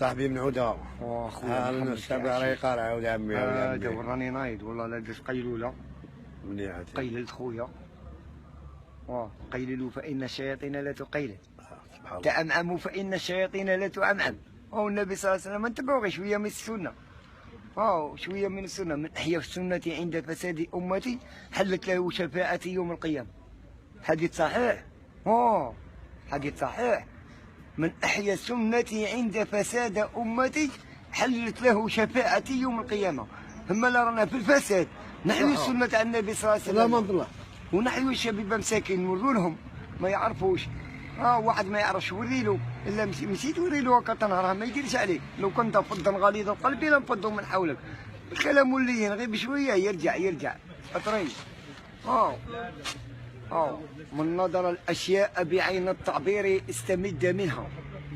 صاحبي من عوده. واخويا الشابع راه يقال عاود عمي دابا راني نايض والله لا درت قيلوله. مليح قيللت خويا. قيللوا فإن الشياطين لا تقيلل. سبحان الله. تأمعموا فإن الشياطين لا تعمعم. والنبي صلى الله عليه وسلم نتبعوا غير شويه من السنه. شويه من السنه. من احيا السنه عند فساد امتي حلت له شفاعتي يوم القيامه. حديث صحيح. حديث صحيح. من احيا سنتي عند فساد امتي حلت له شفاعتي يوم القيامه. اما لا رانا في الفساد نحيي سنه النبي صلى الله عليه وسلم. لا الله. ونحيي الشباب مساكين نوروا لهم ما يعرفوش. واحد ما يعرفش وريلو الا مشيت وريلو هكا تنهار ما يديرش عليك. لو كنت فظا غليظ القلب لانفضوا من حولك. الكلام اللين غير بشويه يرجع اطري. من نظر الاشياء بعين التعبير استمد منها،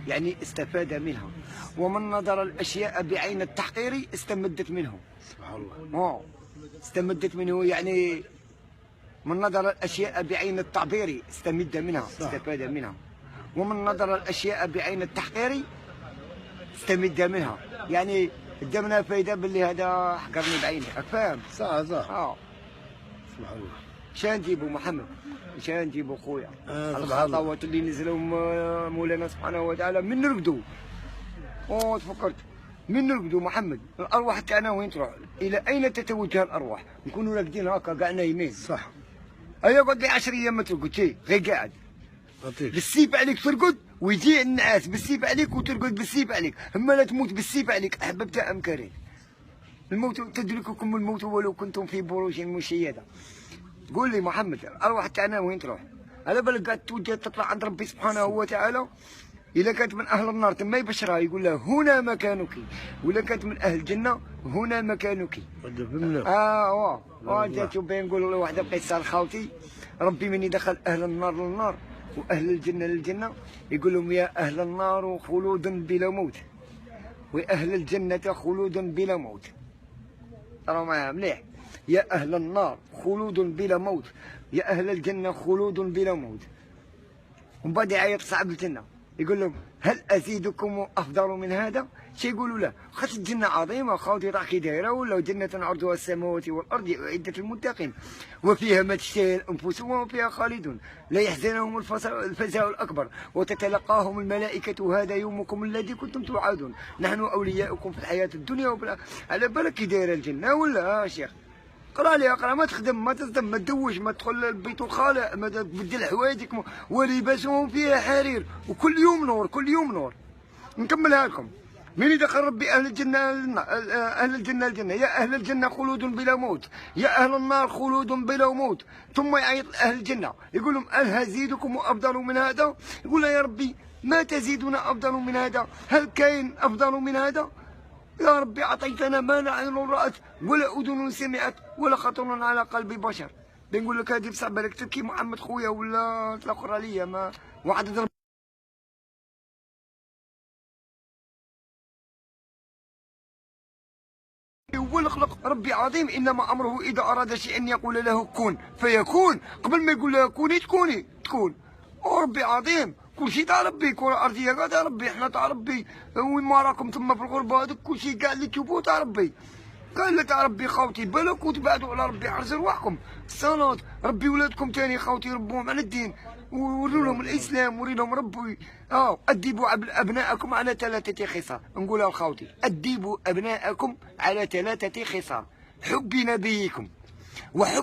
يعني استفاد منها. ومن نظر الاشياء بعين التحقير استمدت منه. سبحان الله. استمدت منه يعني من نظر الأشياء بعين التعبير استمد منها، استفاد منها. ومن نظر الأشياء بعين التحقير استمد منها، يعني قدامنا فايدة باللي هذا حقرني بعيني. راك فاهم؟ صح. سبحان الله. شان نجيبو محمد؟ شان نجيبو خويا؟ الخطوات اللي نزلوا مولانا سبحانه وتعالى من نرقدوا. تفكرت من نرقدوا محمد. الأرواح تاعنا وين تروح؟ إلى أين تتوجه الأرواح؟ نكونوا راقدين هكا كاع نايمين. صح. قعد لي 10 ايام ما ترقدش غير قاعد. بالسيف عليك ترقد ويجي النعاس بالسيف عليك وترقد بالسيف عليك. اما لا تموت بالسيف عليك احببت ام كرهت. الموت تدرككم الموت ولو كنتم في بروج مشيده. قول لي محمد الارواح تاعنا وين تروح؟ على بالك قاعد توجه تطلع عند ربي سبحانه وتعالى. اذا كانت من اهل النار تما يبشرها يقول لها هنا مكانك، ولا كانت من اهل الجنه هنا مكانك. جاتو بين نقول له واحد القصه لخاوتي. ربي من يدخل اهل النار للنار واهل الجنه للجنه يقول لهم يا اهل النار خلود بلا موت واهل الجنه خلود بلا موت. ترى معايا مليح. يا اهل النار خلود بلا موت يا اهل الجنه خلود بلا موت. ومن بعد يعيط صاحب الجنه يقول لهم هل ازيدكم افضل من هذا؟ شي يقولوا له خاطر الجنه عظيمه خاوتي راه كي دايره ولا جنه عرضها السماوات والارض اعدت للمتقين وفيها ما تشتهي الانفس وهم فيها خالدون لا يحزنهم الفزع الاكبر وتتلقاهم الملائكه هذا يومكم الذي كنتم توعدون نحن اولياؤكم في الحياه الدنيا على بالك كي دايره الجنه ولا شيخ؟ اقرا لي اقرا. ما تخدم ما تصدم ما تدوش ما تدخل البيت الخالع ما تبدل حوايجك. ولباسهم فيها حرير وكل يوم نور كل يوم نور. نكملها لكم. من يدخل ربي اهل الجنه اهل الجنه الجنه يا اهل الجنه خلود بلا موت يا اهل النار خلود بلا موت. ثم يعيط اهل الجنه يقول لهم هل هزيدكم افضل من هذا؟ يقول يا ربي ما تزيدنا افضل من هذا؟ هل كاين افضل من هذا؟ يا ربي أعطيتنا ما لا عين رأت ولا أذن سمعت ولا خطر على قلب بشر. بنقول لك هذه بصح بالك تبكي محمد خويا ولا تلاقر عليا ما واحد ضرب هو اللي خلق. ربي عظيم انما امره اذا اراد شيئا يقول له كن فيكون. قبل ما يقول لها كوني تكون. وربي عظيم كل شيء تاع ربي. كره ارضيه كاع تاع ربي. حنا تاع ربي. وين ما راكم تما في الغربه هذوك كل شيء كاع اللي تشوفوه تاع ربي. قال تاع ربي خاوتي بالك وتبعدوا على ربي حرز رواحكم. الصلاه ربي ولادكم تاني خاوتي ربوهم على الدين ووروا لهم الاسلام وري لهم ربي. ادبوا ابناءكم على 3 خصال. نقولها لخاوتي ادبوا ابناءكم على 3 خصال: حب نبيكم وحب